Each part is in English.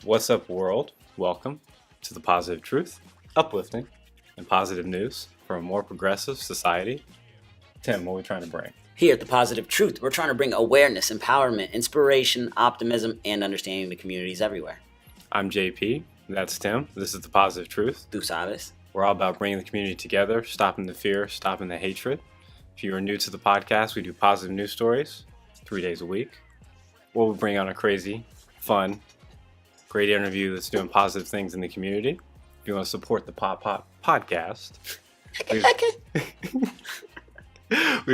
What's up, world? Welcome to the Positive Truth, Uplifting, and Positive News for a more progressive society. Tim, what are we trying to bring? Here at the Positive Truth, we're trying to bring awareness, empowerment, inspiration, optimism, and understanding to communities everywhere. I'm JP, that's Tim. This is the Positive Truth. Tú sabes. We're all about bringing the community together, stopping the fear, stopping the hatred. If you are new to the podcast, we do positive news stories 3 days a week. We'll bring on a crazy, fun, great interview that's doing positive things in the community. If you want to support the podcast, leave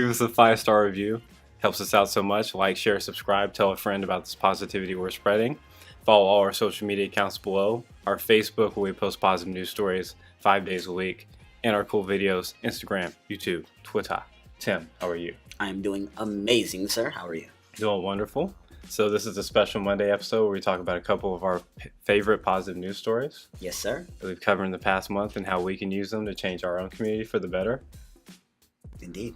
us a 5-star review. Helps us out so much. Like, share, subscribe, tell a friend about this positivity we're spreading. Follow all our social media accounts below. Our Facebook, where we post positive news stories 5 days a week, and our cool videos, Instagram, YouTube, Twitter. Tim, how are you? I'm doing amazing, sir. How are you? Doing wonderful. So this is a special Monday episode where we talk about a couple of our favorite positive news stories Yes, sir. that we've covered in the past month and how we can use them to change our own community for the better. Indeed.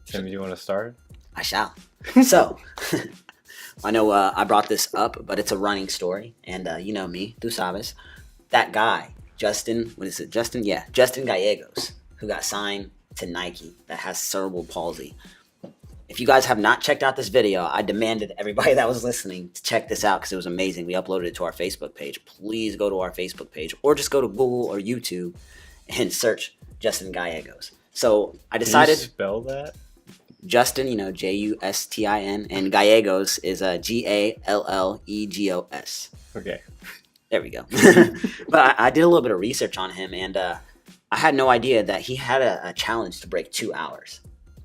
Tim, do you want to start? I shall. So, I know I brought this up, but it's a running story. And you know me, tú sabes. That guy, Justin, what is it? Justin? Yeah, Justin Gallegos, who got signed to Nike that has cerebral palsy. If you guys have not checked out this video, I demanded everybody that was listening to check this out because it was amazing. We uploaded it to our Facebook page. Please go to our Facebook page or just go to Google or YouTube and search Justin Gallegos. So I decided... Can you spell that? Justin, Justin, and Gallegos is Gallegos. Okay. There we go. But I did a little bit of research on him, and I had no idea that he had a challenge to break 2 hours.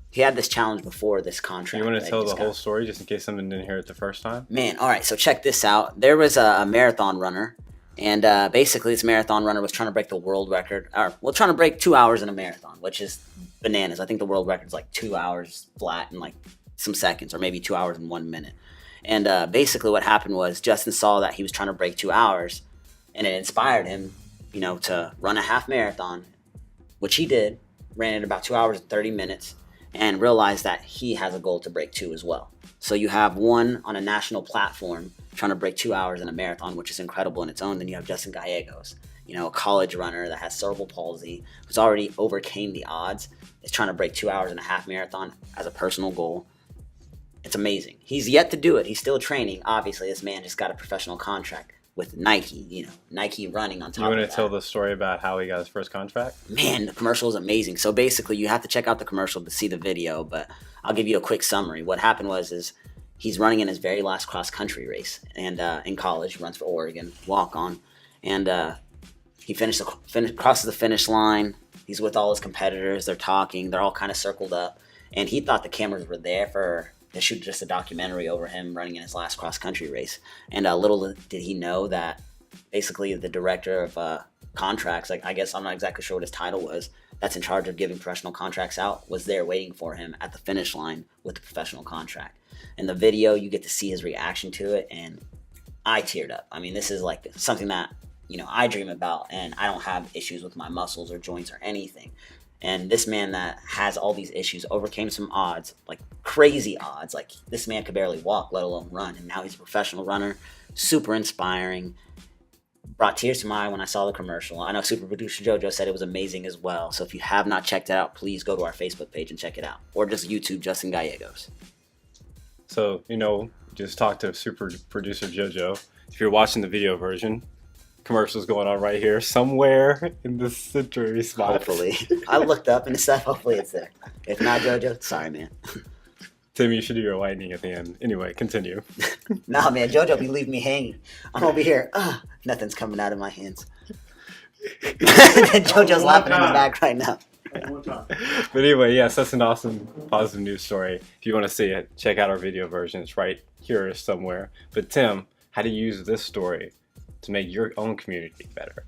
He had this challenge before this contract. You want to tell the whole story just in case someone didn't hear it the first time? Man, all right, so check this out. There was a marathon runner, and basically this marathon runner was trying to break the world record, trying to break 2 hours in a marathon, which is bananas. I think the world record is like 2 hours flat and like some seconds, or maybe 2 hours and 1 minute. And basically what happened was Justin saw that he was trying to break 2 hours, and it inspired him, to run a half marathon, which he did, ran it about 2 hours and 30 minutes, and realized that he has a goal to break 2 as well. So you have one on a national platform trying to break 2 hours in a marathon, which is incredible in its own. Then you have Justin Gallegos, a college runner that has cerebral palsy, who's already overcame the odds, is trying to break 2 hours in a half marathon as a personal goal. It's amazing. He's yet to do it. He's still training. Obviously, this man just got a professional contract with Nike, Nike running on top of that. You want to tell the story about how he got his first contract? Man, the commercial is amazing. So basically, you have to check out the commercial to see the video, but I'll give you a quick summary. What happened is he's running in his very last cross-country race, and in college, he runs for Oregon, walk-on, and he crosses the finish line. He's with all his competitors. They're talking. They're all kind of circled up, and he thought the cameras were there to shoot just a documentary over him running in his last cross-country race. And little did he know that basically the director of contracts, I guess I'm not exactly sure what his title was, that's in charge of giving professional contracts out, was there waiting for him at the finish line with the professional contract. In the video, you get to see his reaction to it, and I teared up. I mean, this is like something that, I dream about, and I don't have issues with my muscles or joints or anything. And this man that has all these issues overcame some odds, like crazy odds. Like this man could barely walk, let alone run. And now he's a professional runner. Super inspiring. Brought tears to my eye when I saw the commercial. I know super producer JoJo said it was amazing as well. So if you have not checked it out, please go to our Facebook page and check it out. Or just YouTube Justin Gallegos. So, just talk to super producer JoJo. If you're watching the video version, commercials going on right here somewhere in the center spot. Hopefully. I looked up and stuff. Hopefully it's there. If not, JoJo, sorry, man. Tim, you should do your lightning at the end. Anyway, continue. Nah, man, JoJo be leaving me hanging. I'm over here. Nothing's coming out of my hands. JoJo's laughing in the back right now. But anyway, yes, that's an awesome positive news story. If you want to see it, check out our video version. It's right here somewhere. But Tim, how do you use this story to make your own community better?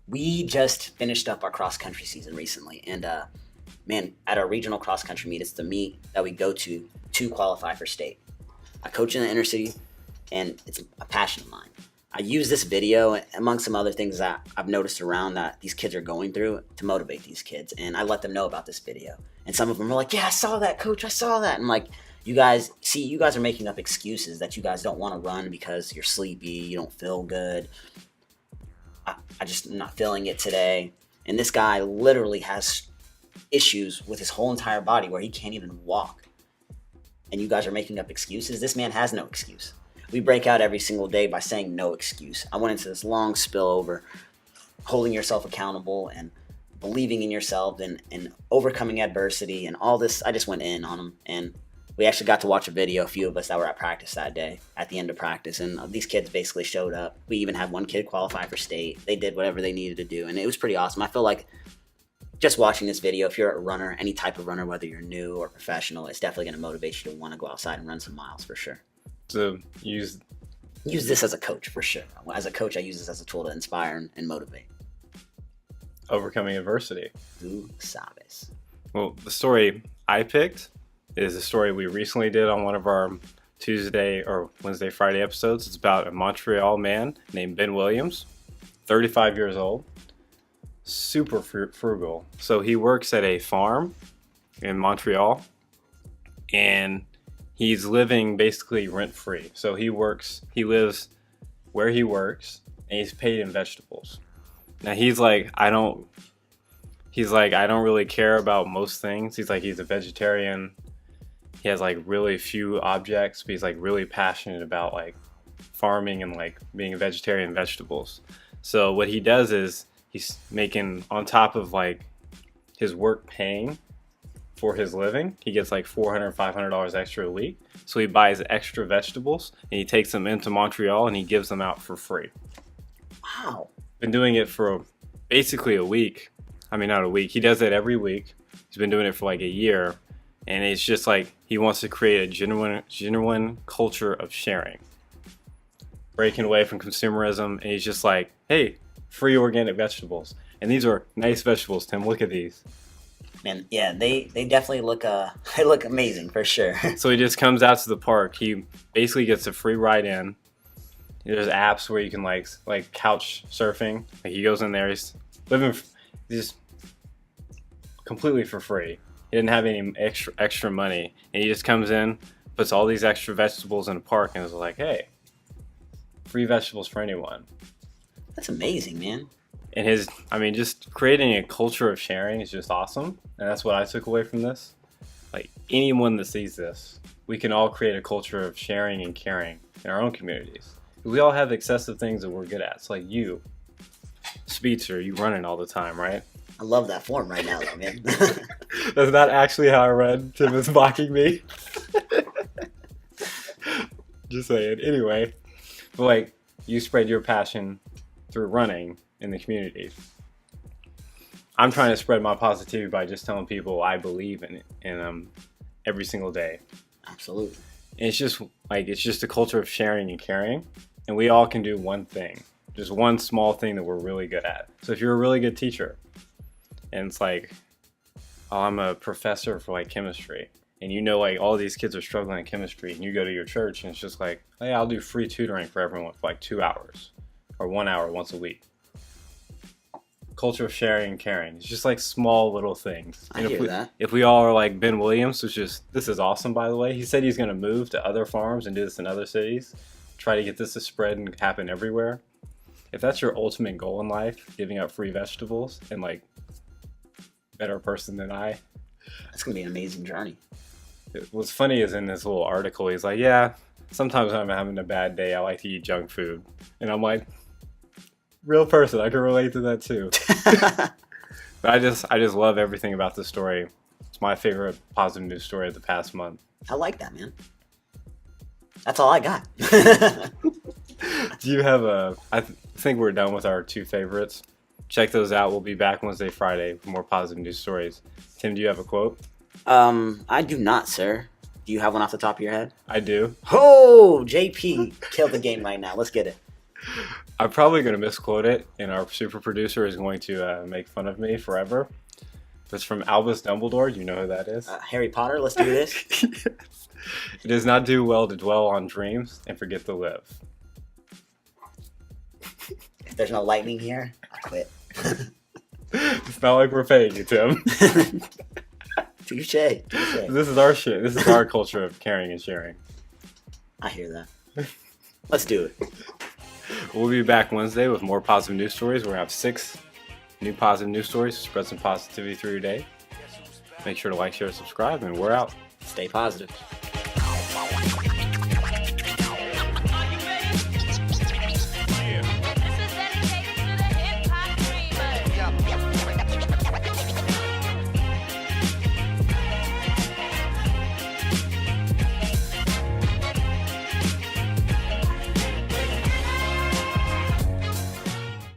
We just finished up our cross-country season recently, and man, at our regional cross-country meet, it's the meet that we go to qualify for state. I coach in the inner city, and it's a passion of mine. I use this video, among some other things that I've noticed around that these kids are going through, to motivate these kids, and I let them know about this video. And some of them are like, yeah, I saw that, coach, I saw that. And I'm like, You guys are making up excuses that you guys don't want to run because you're sleepy, you don't feel good. I just am not feeling it today. And this guy literally has issues with his whole entire body where he can't even walk. And you guys are making up excuses. This man has no excuse. We break out every single day by saying no excuse. I went into this long spill over holding yourself accountable and believing in yourself and overcoming adversity and all this. I just went in on him, and we actually got to watch a video, a few of us that were at practice that day, at the end of practice, and these kids basically showed up. We even had one kid qualify for state. They did whatever they needed to do, and it was pretty awesome. I feel like just watching this video, if you're a runner, any type of runner, whether you're new or professional, it's definitely going to motivate you to want to go outside and run some miles for sure. So use this as a coach for sure. As a coach, I use this as a tool to inspire and motivate. Overcoming adversity. Tú sabes. Well, the story I picked is a story we recently did on one of our Tuesday or Wednesday, Friday episodes. It's about a Montreal man named Ben Williams, 35 years old, super frugal. So he works at a farm in Montreal, and he's living basically rent-free. So he lives where he works, and he's paid in vegetables. Now he's like, I don't really care about most things. He's a vegetarian. He has like really few objects, but he's like really passionate about like farming and like being a vegetarian vegetables. So what he does is he's making, on top of like his work paying for his living, he gets like $400, $500 extra a week. So he buys extra vegetables and he takes them into Montreal and he gives them out for free. Wow. Been doing it for basically a week. I mean, not a week. He does it every week. He's been doing it for like a year. And it's just like he wants to create a genuine culture of sharing. Breaking away from consumerism. And he's just like, hey, free organic vegetables. And these are nice vegetables, Tim. Look at these. Man, yeah, they definitely look they look amazing for sure. So he just comes out to the park. He basically gets a free ride in. There's apps where you can like couch surfing. Like he goes in there, he's living just completely for free. He didn't have any extra money, and he just comes in, puts all these extra vegetables in a park, and is like, "Hey, free vegetables for anyone." That's amazing, man. And just creating a culture of sharing is just awesome, and that's what I took away from this. Like anyone that sees this, we can all create a culture of sharing and caring in our own communities. We all have excessive things that we're good at. It's like you, Speedster, you running all the time, right? I love that form right now, though, man. That's not actually how I run. Tim is mocking me. Just saying. Anyway, but like you spread your passion through running in the community. I'm trying to spread my positivity by just telling people I believe in every single day. Absolutely. And it's just a culture of sharing and caring, and we all can do one thing, just one small thing that we're really good at. So if you're a really good teacher, and it's like, oh, I'm a professor for like chemistry, and you know like all these kids are struggling in chemistry, and you go to your church and it's just like, hey, I'll do free tutoring for everyone for like 2 hours or 1 hour once a week. Culture of sharing and caring. It's just like small little things. I hear that. If we all are like Ben Williams, this is awesome, by the way. He said he's going to move to other farms and do this in other cities, try to get this to spread and happen everywhere. If that's your ultimate goal in life, giving out free vegetables and like better person than I, that's going to be an amazing journey. What's funny is in this little article, he's like, yeah, sometimes when I'm having a bad day, I like to eat junk food. And I'm like, real person, I can relate to that too. But I just love everything about this story. It's my favorite positive news story of the past month. I like that, man. That's all I got. Do you have I think we're done with our two favorites. Check those out. We'll be back Wednesday, Friday for more positive news stories. Tim, do you have a quote? I do not, sir. Do you have one off the top of your head? I do. Oh, JP killed the game right now. Let's get it. I'm probably going to misquote it, and our super producer is going to make fun of me forever. It's from Albus Dumbledore. Do you know who that is? Harry Potter, let's do this. Yes. It does not do well to dwell on dreams and forget to live. If there's no lightning here, I quit. It's not like we're paying you, Tim. Touche. This is our shit. This is our culture of caring and sharing. I hear that. Let's do it. We'll be back Wednesday with more positive news stories. We're going to have 6 new positive news stories to spread some positivity through your day. Make sure to like, share, subscribe, and we're out. Stay positive.